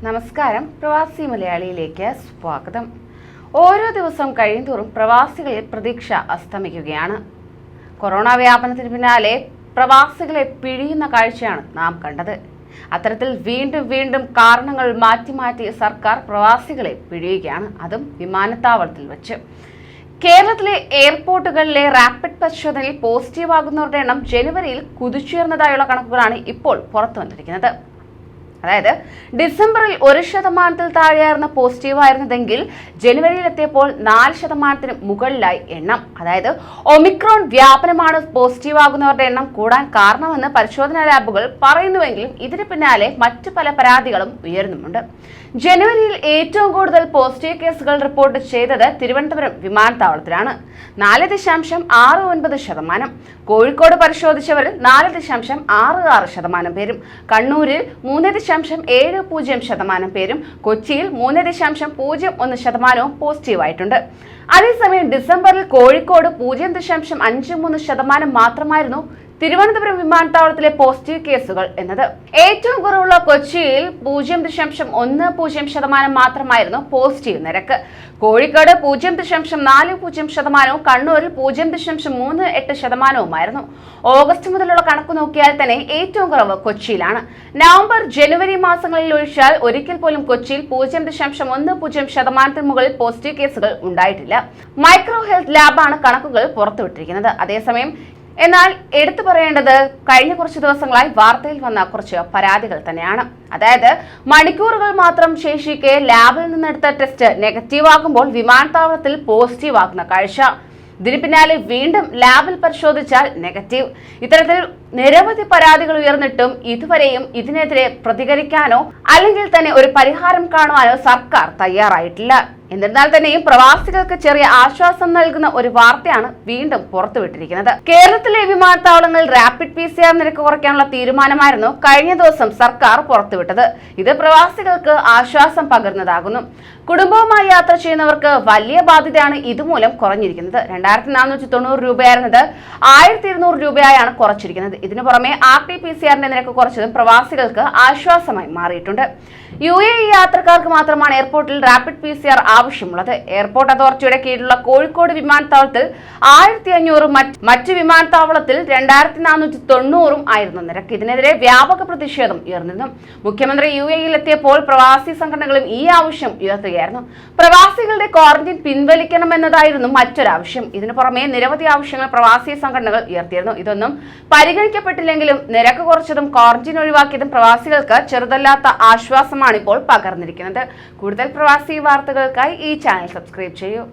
നമസ്കാരം. പ്രവാസി മലയാളിയിലേക്ക് സ്വാഗതം. ഓരോ ദിവസം കഴിയുന്തോറും പ്രവാസികളിൽ പ്രതീക്ഷ അസ്തമിക്കുകയാണ്. കൊറോണ വ്യാപനത്തിന് പിന്നാലെ പ്രവാസികളെ പിഴിയുന്ന കാഴ്ചയാണ് നാം കണ്ടത്. അത്തരത്തിൽ വീണ്ടും കാരണങ്ങൾ മാറ്റി സർക്കാർ പ്രവാസികളെ പിഴിയുകയാണ്, അതും വിമാനത്താവളത്തിൽ വെച്ച്. കേരളത്തിലെ എയർപോർട്ടുകളിലെ റാപ്പിഡ് പരിശോധനയിൽ പോസിറ്റീവ് ആകുന്നവരുടെ എണ്ണം ജനുവരിയിൽ കുതിച്ചുയർന്നതായുള്ള കണക്കുകളാണ് ഇപ്പോൾ പുറത്തു വന്നിരിക്കുന്നത്. അതായത് ഡിസംബറിൽ 1% താഴെയായിരുന്ന പോസിറ്റീവ് ആയിരുന്നതെങ്കിൽ ജനുവരിയിൽ എത്തിയപ്പോൾ 4% മുകളിലായി എണ്ണം. അതായത് ഒമിക്രോൺ വ്യാപനമാണ് പോസിറ്റീവ് ആകുന്നവരുടെ എണ്ണം കൂടാൻ കാരണമെന്ന് പരിശോധനാ ലാബുകൾ പറയുന്നുവെങ്കിലും ഇതിന് പിന്നാലെ മറ്റു പല പരാതികളും ഉയരുന്നുമുണ്ട്. ജനുവരിയിൽ ഏറ്റവും കൂടുതൽ പോസിറ്റീവ് കേസുകൾ റിപ്പോർട്ട് ചെയ്തത് തിരുവനന്തപുരം വിമാനത്താവളത്തിലാണ്, 4.69%. കോഴിക്കോട് പരിശോധിച്ചവരിൽ 4.66% പേരും, കണ്ണൂരിൽ 3.70% പേരും, കൊച്ചിയിൽ 3.01% പോസിറ്റീവായിട്ടുണ്ട്. അതേസമയം ഡിസംബറിൽ കോഴിക്കോട് 0.53% മാത്രമായിരുന്നു തിരുവനന്തപുരം വിമാനത്താവളത്തിലെ പോസിറ്റീവ് കേസുകൾ എന്നത്. ഏറ്റവും കുറവുള്ള കൊച്ചിയിൽ 0.10% മാത്രമായിരുന്നു പോസിറ്റീവ് നിരക്ക്. കോഴിക്കോട് 0.40%, കണ്ണൂരിൽ 0.38%. ഓഗസ്റ്റ് മുതലുള്ള കണക്ക് നോക്കിയാൽ തന്നെ ഏറ്റവും കുറവ് കൊച്ചിയിലാണ്. നവംബർ ജനുവരി മാസങ്ങളിൽ ഒഴിച്ചാൽ ഒരിക്കൽ പോലും കൊച്ചിയിൽ 0.10% മുകളിൽ പോസിറ്റീവ് കേസുകൾ ഉണ്ടായിട്ടില്ല. മൈക്രോ ഹെൽത്ത് ലാബാണ് കണക്കുകൾ പുറത്തുവിട്ടിരിക്കുന്നത്. അതേസമയം എന്നാൽ എടുത്തു പറയേണ്ടത് കഴിഞ്ഞ കുറച്ച് ദിവസങ്ങളായി വാർത്തയിൽ വന്ന കുറച്ച് പരാതികൾ തന്നെയാണ്. അതായത് മണിക്കൂറുകൾ മാത്രം ശേഷിക്കെ ലാബിൽ നിന്നെടുത്ത ടെസ്റ്റ് നെഗറ്റീവ് ആകുമ്പോൾ വിമാനത്താവളത്തിൽ പോസിറ്റീവ് ആകുന്ന കാഴ്ച. ഇതിന് പിന്നാലെ വീണ്ടും ലാബിൽ പരിശോധിച്ചാൽ നെഗറ്റീവ്. ഇത്തരത്തിൽ നിരവധി പരാതികൾ ഉയർന്നിട്ടും ഇതുവരെയും ഇതിനെതിരെ പ്രതികരിക്കാനോ അല്ലെങ്കിൽ തന്നെ ഒരു പരിഹാരം കാണുവാനോ സർക്കാർ തയ്യാറായിട്ടില്ല. എന്നിരുന്നാൽ തന്നെയും പ്രവാസികൾക്ക് ചെറിയ ആശ്വാസം നൽകുന്ന ഒരു വാർത്തയാണ് വീണ്ടും പുറത്തുവിട്ടിരിക്കുന്നത്. കേരളത്തിലെ വിമാനത്താവളങ്ങളിൽ റാപ്പിഡ് PCR നിരക്ക് കുറയ്ക്കാനുള്ള തീരുമാനമായിരുന്നു കഴിഞ്ഞ ദിവസം സർക്കാർ പുറത്തുവിട്ടത്. ഇത് പ്രവാസികൾക്ക് ആശ്വാസം പകരുന്നതാകുന്നു. കുടുംബവുമായി യാത്ര ചെയ്യുന്നവർക്ക് വലിയ ബാധ്യതയാണ് ഇതുമൂലം കുറഞ്ഞിരിക്കുന്നത്. 2490 രൂപയായിരുന്നത് 1200 രൂപയായാണ് കുറച്ചിരിക്കുന്നത്. ഇതിനു പുറമെ RT-PCR നിരക്ക് കുറച്ചതും പ്രവാസികൾക്ക് ആശ്വാസമായി മാറിയിട്ടുണ്ട്. UAE യാത്രക്കാർക്ക് മാത്രമാണ് എയർപോർട്ടിൽ റാപ്പിഡ് PCR ആവശ്യമുള്ളത്. എയർപോർട്ട് അതോറിറ്റിയുടെ കീഴിലുള്ള കോഴിക്കോട് വിമാനത്താവളത്തിൽ 1500, മറ്റു വിമാനത്താവളത്തിൽ 2490 ആയിരുന്നു നിരക്ക്. ഇതിനെതിരെ വ്യാപക പ്രതിഷേധം ഉയർന്നിരുന്നു. മുഖ്യമന്ത്രി UAEയിൽ എത്തിയപ്പോൾ പ്രവാസി സംഘടനകളും ഈ ആവശ്യം ഉയർത്തുകയായിരുന്നു. പ്രവാസികളുടെ ക്വാറന്റൈൻ പിൻവലിക്കണമെന്നതായിരുന്നു മറ്റൊരാവശ്യം. ഇതിനു പുറമെ നിരവധി ആവശ്യങ്ങൾ പ്രവാസി സംഘടനകൾ ഉയർത്തിയിരുന്നു. ഇതൊന്നും പരിഗണിക്കപ്പെട്ടില്ലെങ്കിലും നിരക്ക് കുറച്ചതും ക്വാറന്റൈൻ ഒഴിവാക്കിയതും പ്രവാസികൾക്ക് ചെറുതല്ലാത്ത ആശ്വാസമാണ് ഇപ്പോൾ പകർന്നിരിക്കുന്നത്. കൂടുതൽ പ്രവാസി വാർത്തകൾക്കായി ഈ ചാനൽ സബ്സ്ക്രൈബ് ചെയ്യൂ.